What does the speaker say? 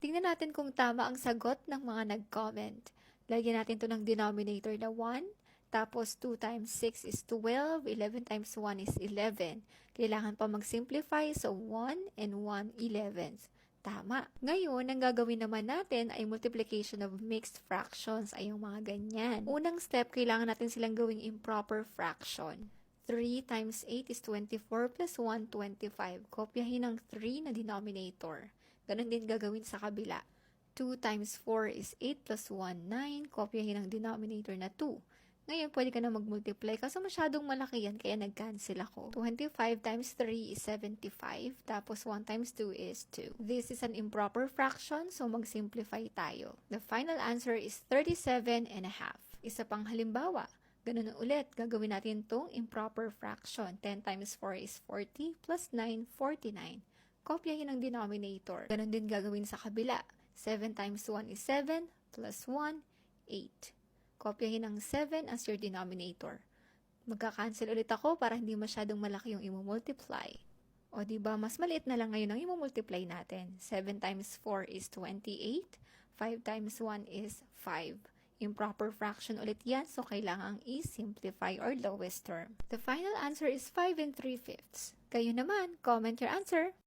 Tingnan natin kung tama ang sagot ng mga nag-comment. Lagyan natin to ng denominator na 1. Tapos 2 times 6 is 12. 11 times 1 is 11. Kailangan pa mag-simplify. So 1 and 1, 11. Tama. Ngayon, ang gagawin naman natin ay multiplication of mixed fractions ay yung mga ganyan. Unang step, kailangan natin silang gawing improper fraction. 3 times 8 is 24 plus 1, 25. Kopyahin ang 3 na denominator. Ganon din gagawin sa kabila. 2 times 4 is 8 plus 1, 9. Kopyahin ang denominator na 2. Ngayon, pwede ka na mag-multiply kasi masyadong malaki yan, kaya nag-cancel ako. 25 times 3 is 75, tapos 1 times 2 is 2. This is an improper fraction, so mag-simplify tayo. The final answer is 37 and a half. Isa pang halimbawa, ganun na ulit, gagawin natin itong improper fraction. 10 times 4 is 40, plus 9, 49. Kopyahin ang denominator. Ganun din gagawin sa kabila. 7 times 1 is 7, plus 1, 8. Kopyahin ang 7 as your denominator. Magka-cancel ulit ako para hindi masyadong malaki yung i-multiply. O diba, mas maliit na lang ngayon ang i-multiply natin. 7 times 4 is 28. 5 times 1 is 5. Improper fraction ulit yan, so kailangang i-simplify or lowest term. The final answer is 5 and 3/5. Kayo naman, comment your answer.